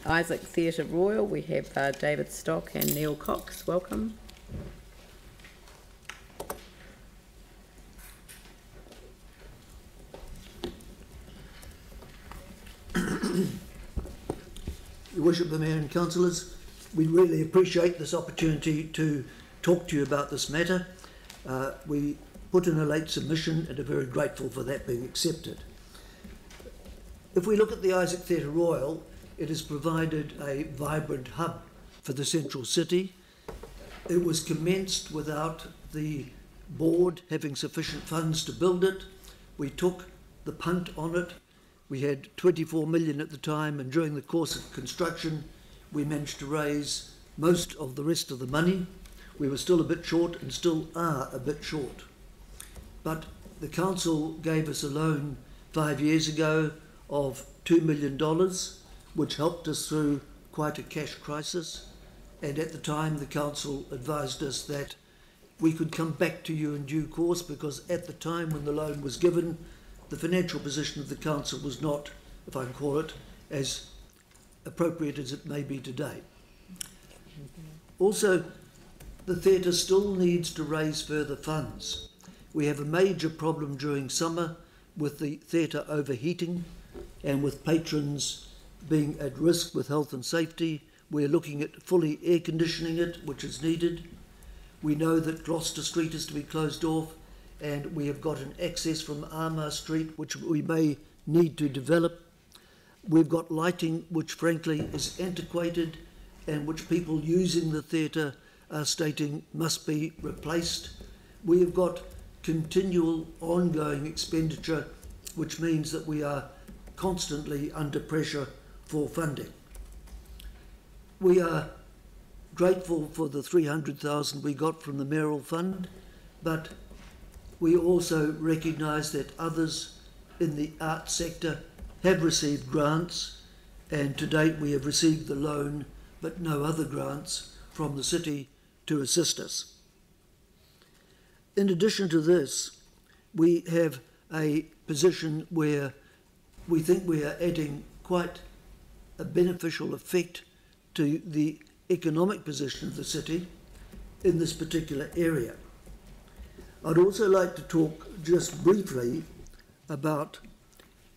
Issac Theatre Royal, we have David Stock and Neil Cox. Welcome. Your Worship, the Mayor and Councillors, we really appreciate this opportunity to talk to you about this matter. We put in a late submission and are very grateful for that being accepted. If we look at the Issac Theatre Royal, it has provided a vibrant hub for the central city. It was commenced without the board having sufficient funds to build it. We took the punt on it. We had 24 million at the time, and during the course of construction we managed to raise most of the rest of the money. We were still a bit short and still are a bit short. But the council gave us a loan 5 years ago of $2 million, which helped us through quite a cash crisis. And at the time the council advised us that we could come back to you in due course, because at the time when the loan was given, the financial position of the council was not, if I can call it, as appropriate as it may be today. Also, the theatre still needs to raise further funds. We have a major problem during summer with the theatre overheating and with patrons being at risk with health and safety. We're looking at fully air conditioning it, which is needed. We know that Gloucester Street is to be closed off, and we have got an access from Armour Street which we may need to develop. We've got lighting which frankly is antiquated and which people using the theatre are stating must be replaced. We have got continual ongoing expenditure, which means that we are constantly under pressure for funding. We are grateful for the 300,000 we got from the mayoral fund, but we also recognise that others in the art sector have received grants, and to date we have received the loan but no other grants from the city to assist us. In addition to this, we have a position where we think we are adding quite a beneficial effect to the economic position of the city in this particular area. I'd also like to talk just briefly about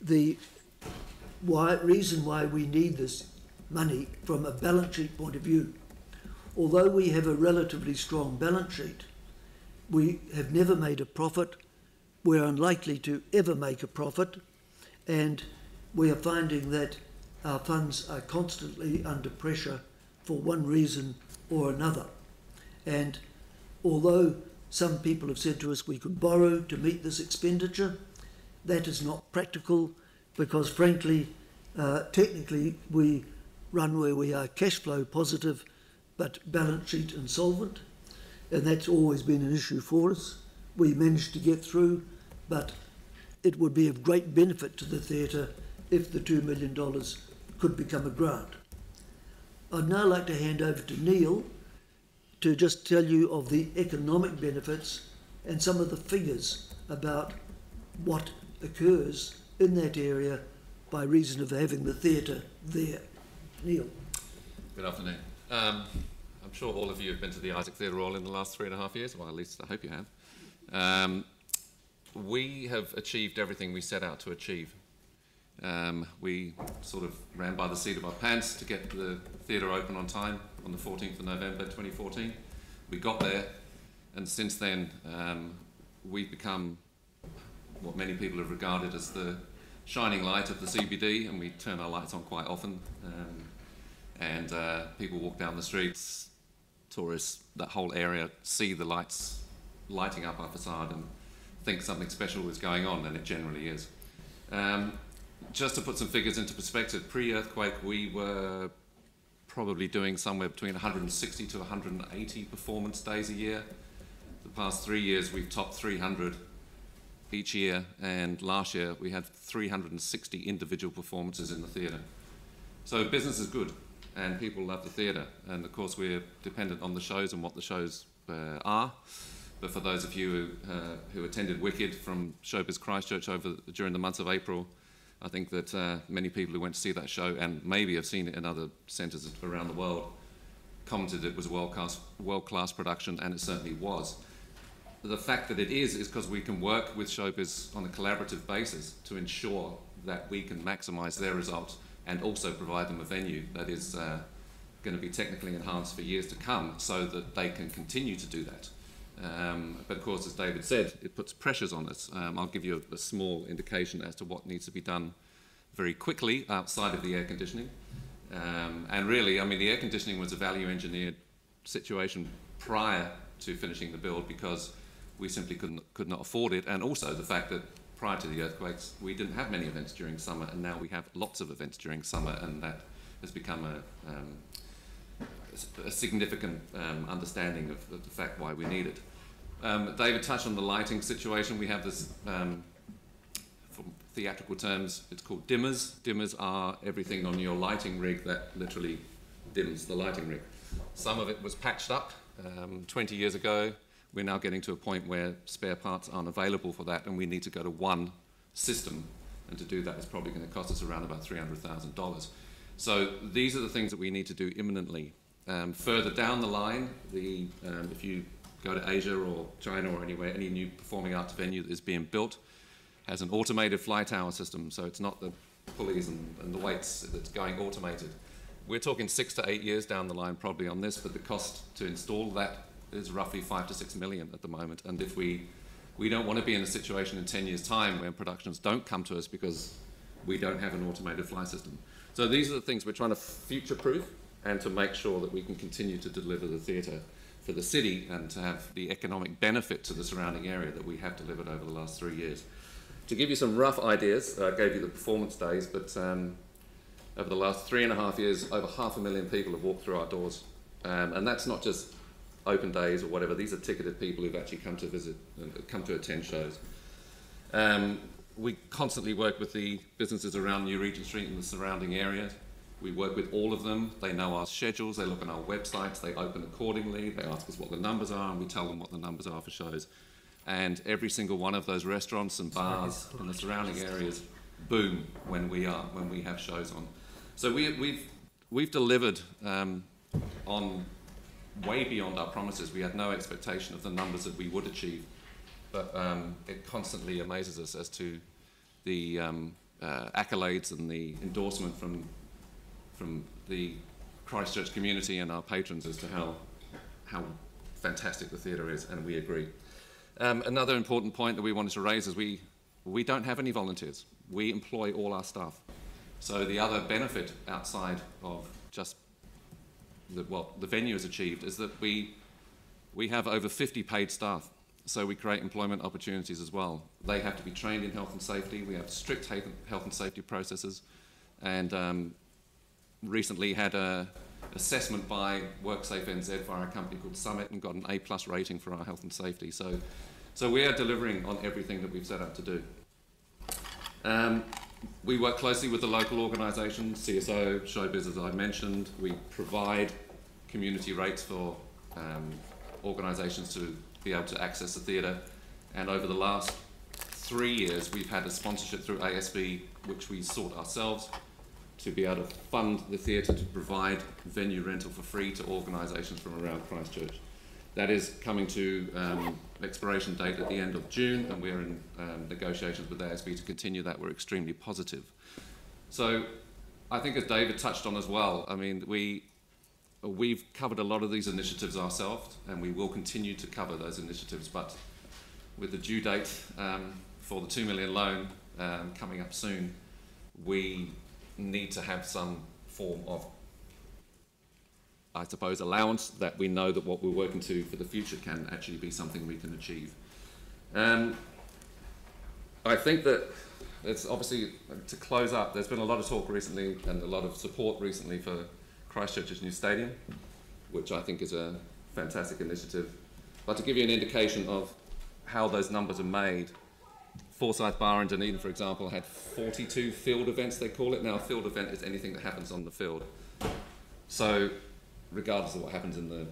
the reason why we need this money from a balance sheet point of view. Although we have a relatively strong balance sheet, we have never made a profit, we're unlikely to ever make a profit, and we are finding that our funds are constantly under pressure for one reason or another. And although some people have said to us we could borrow to meet this expenditure, that is not practical, because frankly, technically we run where we are cash flow positive but balance sheet insolvent, and that's always been an issue for us. We managed to get through, but it would be of great benefit to the theatre if the $2 million could become a grant. I'd now like to hand over to Neil to just tell you of the economic benefits and some of the figures about what occurs in that area by reason of having the theatre there. Neil. Good afternoon. I'm sure all of you have been to the Issac Theatre Royal in the last 3.5 years, well at least I hope you have. We have achieved everything we set out to achieve. We sort of ran by the seat of our pants to get the theatre open on time on the 14th of November 2014. We got there, and since then we've become what many people have regarded as the shining light of the CBD, and we turn our lights on quite often. And people walk down the streets, tourists, that whole area, see the lights lighting up our facade and think something special is going on, and it generally is. Just to put some figures into perspective, pre-earthquake we were probably doing somewhere between 160 to 180 performance days a year. The past 3 years we've topped 300 each year, and last year we had 360 individual performances in the theatre. So business is good and people love the theatre, and of course we're dependent on the shows and what the shows are. But for those of you who attended Wicked from Showbiz Christchurch during the months of April, I think that many people who went to see that show, and maybe have seen it in other centres around the world, commented it was a world-class production, and it certainly was. The fact that it is because we can work with showbiz on a collaborative basis to ensure that we can maximise their results and also provide them a venue that is going to be technically enhanced for years to come, so that they can continue to do that. But of course, as David said, it puts pressures on us. I'll give you a small indication as to what needs to be done very quickly outside of the air conditioning. And really, I mean, the air conditioning was a value engineered situation prior to finishing the build, because we simply could not afford it. And also the fact that prior to the earthquakes, we didn't have many events during summer, and now we have lots of events during summer, and that has become a significant understanding of the fact why we need it. David touched on the lighting situation. We have this, from theatrical terms, it's called dimmers. Dimmers are everything on your lighting rig that literally dims the lighting rig. Some of it was patched up 20 years ago. We're now getting to a point where spare parts aren't available for that, and we need to go to one system. And to do that is probably going to cost us around about $300,000. So these are the things that we need to do imminently. Further down the line, if you go to Asia or China or anywhere, any new performing arts venue that is being built has an automated fly tower system, so it's not the pulleys and the weights that's going automated. We're talking 6 to 8 years down the line probably on this, but the cost to install that is roughly 5 to 6 million at the moment. And if we don't want to be in a situation in 10 years' time where productions don't come to us because we don't have an automated fly system. So these are the things we're trying to future-proof and to make sure that we can continue to deliver the theatre for the city and to have the economic benefit to the surrounding area that we have delivered over the last 3 years. To give you some rough ideas, I gave you the performance days, but over the last 3.5 years, over 500,000 people have walked through our doors. And that's not just open days or whatever. These are ticketed people who've actually come to visit and come to attend shows. We constantly work with the businesses around New Regent Street and the surrounding area. We work with all of them. They know our schedules, they look on our websites, they open accordingly, they ask us what the numbers are, and we tell them what the numbers are for shows. And every single one of those restaurants and bars in the surrounding areas boom when we have shows on. So we've delivered on way beyond our promises. We had no expectation of the numbers that we would achieve, but it constantly amazes us as to the accolades and the endorsement from the Christchurch community and our patrons as to how fantastic the theatre is, and we agree. Another important point that we wanted to raise is we don't have any volunteers. We employ all our staff. So the other benefit outside of just what the venue has achieved is that we have over 50 paid staff. So we create employment opportunities as well. They have to be trained in health and safety. We have strict health and safety processes, and recently had an assessment by WorkSafe.nz via a company called Summit and got an A+ rating for our health and safety. So we are delivering on everything that we've set out to do. We work closely with the local organisations, CSO, Showbiz, as I mentioned. We provide community rates for organisations to be able to access the theatre. And over the last 3 years, we've had a sponsorship through ASB, which we sought ourselves, to be able to fund the theatre to provide venue rental for free to organisations from around Christchurch. That is coming to expiration date at the end of June, and we're in negotiations with ASB to continue that. We're extremely positive. So I think, as David touched on as well, I mean, we've covered a lot of these initiatives ourselves, and we will continue to cover those initiatives, but with the due date for the $2 million loan coming up soon, we need to have some form of, I suppose, allowance that we know that what we're working to for the future can actually be something we can achieve. I think that it's obviously, to close up, there's been a lot of talk recently and a lot of support recently for Christchurch's new stadium, which I think is a fantastic initiative. But to give you an indication of how those numbers are made, Forsyth Bar in Dunedin, for example, had 42 field events, they call it. Now, a field event is anything that happens on the field. So, regardless of what happens in the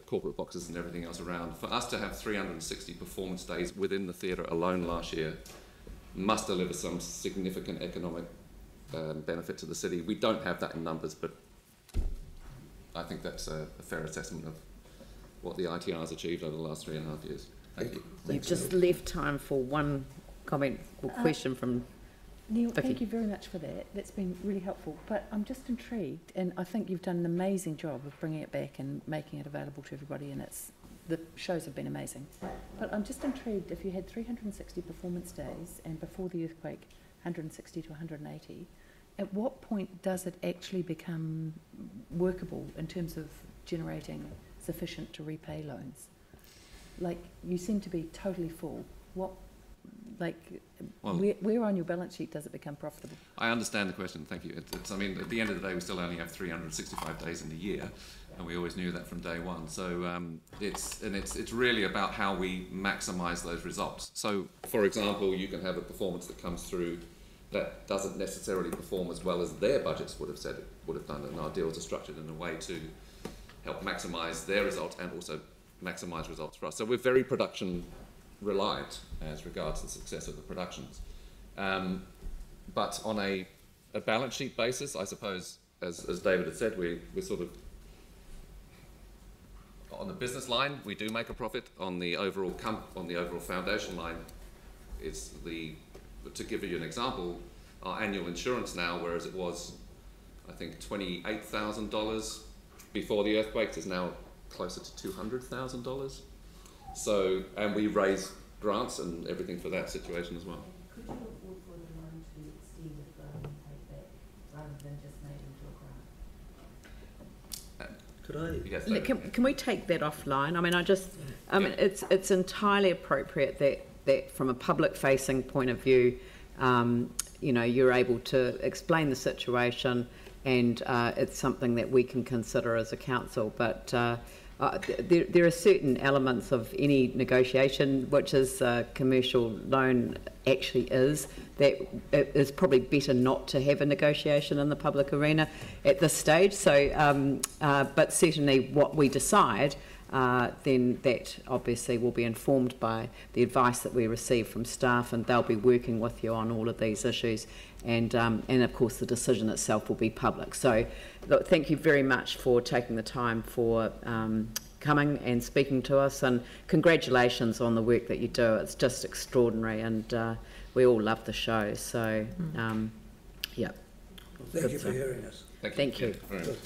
corporate boxes and everything else around, for us to have 360 performance days within the theatre alone last year must deliver some significant economic benefit to the city. We don't have that in numbers, but I think that's a fair assessment of what the ITR has achieved over the last 3.5 years. Thank you. You've just left time for one comment or question from Neil, Vicky. thank you very much for that. That's been really helpful. But I'm just intrigued, and I think you've done an amazing job of bringing it back and making it available to everybody, and the shows have been amazing. But I'm just intrigued, if you had 360 performance days and before the earthquake 160 to 180, at what point does it actually become workable in terms of generating sufficient to repay loans? Like, you seem to be totally full. Where on your balance sheet does it become profitable? I understand the question, thank you. I mean, at the end of the day, we still only have 365 days in the year, and we always knew that from day one. So it's really about how we maximise those results. So, for example, you can have a performance that comes through that doesn't necessarily perform as well as their budgets would have said it would have done, and our deals are structured in a way to help maximise their results and also maximise results for us. So we're very production reliant as regards the success of the productions. But on a balance sheet basis, I suppose, as David had said, we're sort of, on the business line, we do make a profit. On the overall foundation line, to give you an example, our annual insurance now, whereas it was, I think, $28,000 before the earthquakes, is now closer to $200,000. So, and we raise grants and everything for that situation as well. Could you afford for the loan to extend if take back rather than just made into a grant? Could I? Yes, Can we take that offline? I mean, it's entirely appropriate that from a public-facing point of view, you know, you're able to explain the situation, and it's something that we can consider as a council. But there are certain elements of any negotiation, which is commercial loan actually is, that it is probably better not to have a negotiation in the public arena at this stage. So, but certainly what we decide, then that obviously will be informed by the advice that we receive from staff, and they'll be working with you on all of these issues, and of course the decision itself will be public. So look, thank you very much for taking the time for coming and speaking to us, and congratulations on the work that you do. It's just extraordinary, and we all love the show. So yeah. Thank you for hearing us. Thank you. Very good.